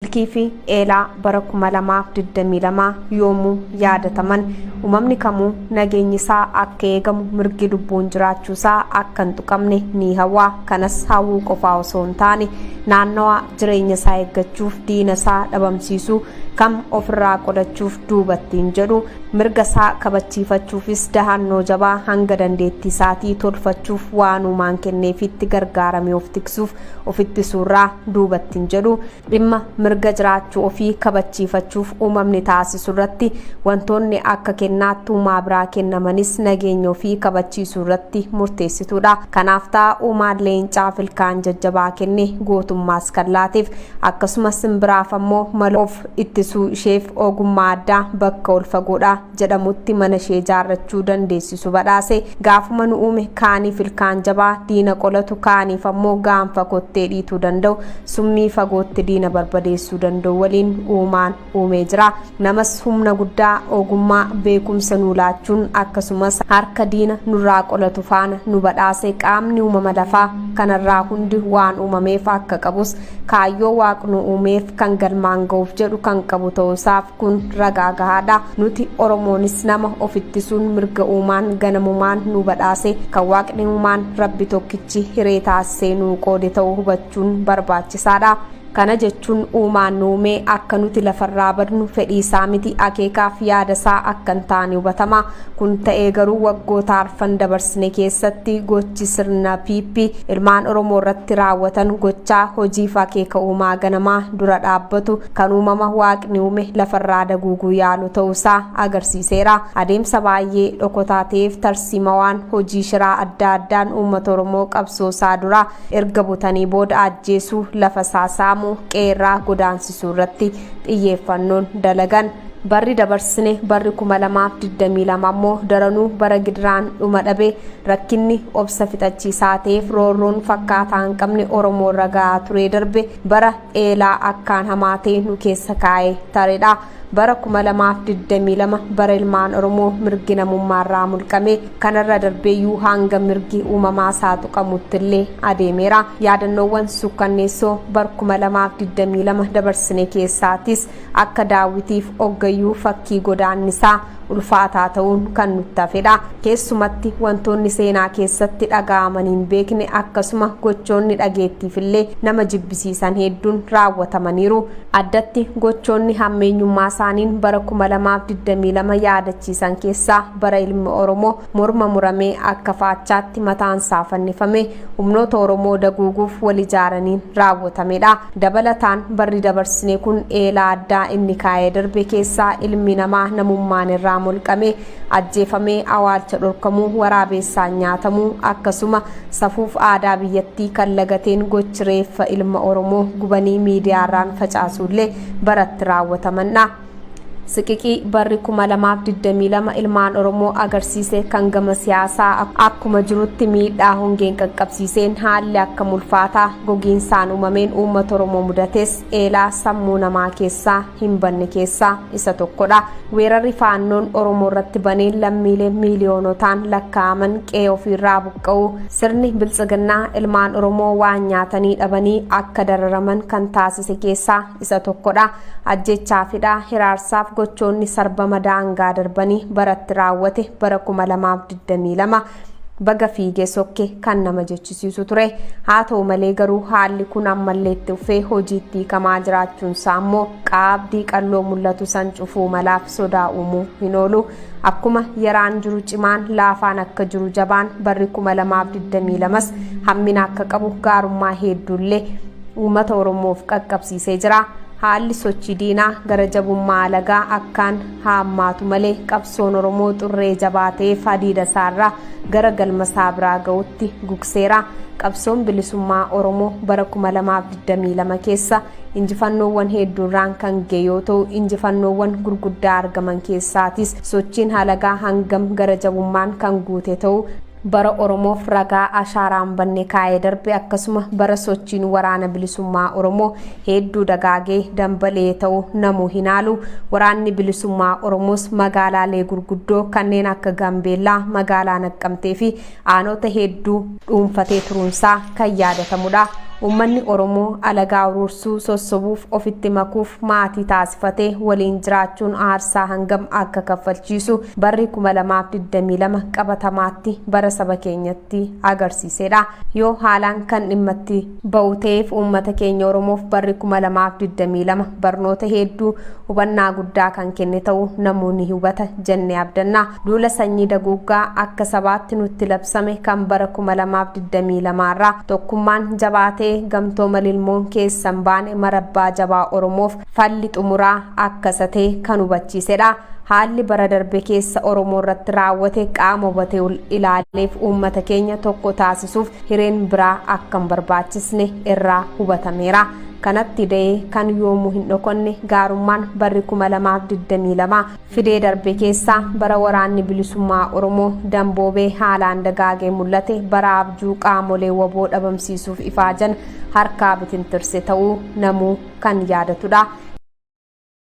Minilkii fi eelaa bara 2022 yoomuu yaadataman uumamni kamuu nageenyi isaa akka eegamu mirgi lubbuun jiraachuusaa akka hin tuqamne ni hawwa. Kanas hawwuu qofaa osoo hin taane naannawaa jireenya isaa eeggachuuf diina isaa dhabamsiisuu kam ofirraa qolachuuf duubattiin jedhu mirga isaa kabachiifachuufis dahannoo jabaa hanga dandeettii isaatii tolfachuuf waan uumaan kenneefitti gargaaramee of tiksuuf ofitti suurraa duubattiin jedhu dhimma mirga jiraachuu ofii kabachiifachuuf uumamni taasisu irratti wantoonni akka kennaatti uumaa biraa kennamanis nageenya ofii kabachiisuu irratti murteessituudha. Kanaaf ta'a uumaan leencaa filkaan jajjabaa kenne gootummaas kan laateef akkasumas simbiraaf ammoo mala of ittisuu isheef ogummaa addaa bakka ol fagoodha jedhamutti mana ishee ijaarrachuu dandeessisu badhaase. Gaafuma nu uume kaaniif ilkaan jabaa diina qolatu kaaniif ammoo gaanfa kottee dhiituu danda'u summii fagootti diina barbadeessuu danda'u waliin uumaan uumee jira. Namas humna guddaa ogummaa beekumsa nu laachuun akkasumas harka diina nurraa qolatu faana nu badhaase. Qaamni uumama lafaa kanarraa hundi waan uumameef akka qabus kaayyoo waaqni uumeef kan galmaan ga'uuf jedhu kan qabu ta'uusaaf kun ragaa gahaadha. Nuti Oromoonis nama of ittisuun mirga uumaan ganamumaan nu badhaase kan waaqni uumaan rabbi tokkichi hiree taasisee nu qoode ta'uu hubachuun barbaachisaadha. Kana jechuun uumaan nuumee akka nuti lafarraa badnu fedhii isaa miti akeekaaf yaada isaa akka hin taane hubatama. Kun ta'ee garuu waggoota arfan dabarsine keessatti gochi sirna piippii ilmaan Oromoo irratti raawwatan gochaa hojiif akeeka uumaa ganamaa dura dhaabbatu kan uumama waaqni uume lafarraa daguuguu yaalu ta'uusaa agarsiiseera. Adeemsa baay'ee dhokotaa ta'eef tarsiima waan hojii shiraa adda addaan uummata Oromoo qabsoosaa dura erga butanii booda ajjeesuu lafa saasaamu qeerraa godaansisuu irratti xiyyeeffannoon dalagan. Barri dabarsine barri 2022 ammoo daranuu bara gidiraan dhuma dhabe rakkinni obsa fixachiisaa ta'eef roorroon fakkaataa hin qabne Oromoo ragaa ture darbe bara eelaa akkaan hamaa ta'e nu keessa kaa'ee tareedha. Bara 2022 bara ilmaan Oromoo mirgi namummaarraa mulqame kanarra darbeeyyuu hanga mirgi uumamaa isaa tuqamuttillee adeemeera. Yaadannoowwan sukkanneessoo bara 2022 dabarsine keessaatis akka daawwitiif oggayyuu fakkii godaannisaa ulfaataa ta'uun kan nutti hafedha. Keessumatti wantoonni seenaa keessatti dhaga'amanii hin beekne akkasuma gochoonni dhageettiifillee nama jibbisiisan hedduun raawwatamaniiru. Addatti gochoonni hammeenyummaa isaaniin bara 2022 yaadachiisan keessaa bara ilmi Oromoo morma muramee akka faachaatti mataan isaa fannifame humnoota Oromoo daguuguuf wal ijaaraniin raawwatamedha. Dabalataan barri dabarsine kun eelaa addaa inni kaa'ee darbe keessaa ilmi namaa namummaan irraa mulqame ajjeefamee awwaalcha dhorkamuu waraabessaan nyaatamuu akkasuma safuuf aadaa biyyattii kan lagateen gochi reeffa ilma Oromoo gubanii miidiyaarraan facaasuullee baratti raawwatamanidha. Siqiqii barri 2022 ilmaan Oromoo agarsiise kan gama siyaasaa akkuma jirutti miidhaa hongeen qaqqabsiiseen haalli akka mulfaataa gogiinsaan uumameen uummata Oromoo mudates eelaa sammuu namaa keessaa hin banne keessaa isa tokkodha. Weerarri faannoon Oromoo irratti baneen lammiilee miiliyoonotaan lakkaa'aman qe'ee ofiirraa buqqa'uu sirni biltsiginnaa ilmaan Oromoo waan nyaatanii dhabanii akka dararaman kan taasise keessaa isa tokkodha. Ajjechaafidha hiraarsaaf gochoonni sarbama daangaa darbanii baratti raawwate bara 2022 baga fiigee sokke kan nama jechisiisu ture. Haa ta'u malee garuu haalli kun ammallee itti fufee hojiitti hiikamaa jiraachuun isaa ammoo qaabdii qalloo mul'atu san cufuu malaaf sodaa uumuu hin oolu. Akkuma yeraan jiru cimaan laafaan akka jiru jabaan barri 2022 hammina akka qabu gaarummaa hedduullee uummata Oromoof qaqqabsiisee jira. Haalli sochii diinaa gara jabummaa alagaa akkaan haammaatu malee qabsoon Oromoo xurree jabaatee hadiida isaarraa gara galma isaa biraa ga'utti gugseera. Qabsoon bilisummaa Oromoo bara 2022 keessa injifannoowwan hedduurraan kan ga'e yoo ta'u injifannoowwan gurguddaa argaman keessaatis sochiin alagaa hangam gara jabummaan kan guute ta'u bara Oromoof ragaa ashaaraan banne kaa'ee darbe akkasuma bara sochiin waraana bilisummaa Oromoo hedduu dagaagee dambalee ta'u namuu hinaalu. Waraanni bilisummaa Oromoos magaalaalee gurguddoo kanneen akka Gambeellaa, magaalaa Naqqamtee fi aanota hedduu dhuunfatee turuunsaa kan yaadatamudha. Uummanni Oromoo alagaa urursuu sossobuuf ofitti makuuf maatii taasifatee waliin jiraachuun aarsaa hangam akka kaffalchiisu barri 2022 qabatamaatti bara saba keenyatti agarsiisedha. Yoo haalaan kan dhimmatti ba'u ta'eef uummata keenya Oromoof barri 2022 barnoota hedduu hubannaa guddaa kan kenne ta'uu namoonni hubata jennee abdanna. Duula sanyii daguuggaa akka sabaatti nutti labsame kan bara 2022 irraa tokkummaan jabaatee gamtooma lilmoon keessan baane marabbaa jabaa Oromoof falli xumuraa akka satee kan hubachiisedha. Haalli bara darbe keessa Oromoo irratti raawwate qaama hubatee ilaaleef uummata keenya tokko taasisuuf hireen biraa akka hin barbaachisne irraa hubatameera. Kanatti da'ee kan yoomuu hin dhokonne gaarummaan barri 2022 fidee darbe keessaa bara waraanni bilisummaa Oromoo damboobee haalaan dagaagee mul'ate bara abjuu qaamolee waboo dhabamsiisuuf ifaajan harkaa bitintirse ta'uu namuu kan yaadatudha.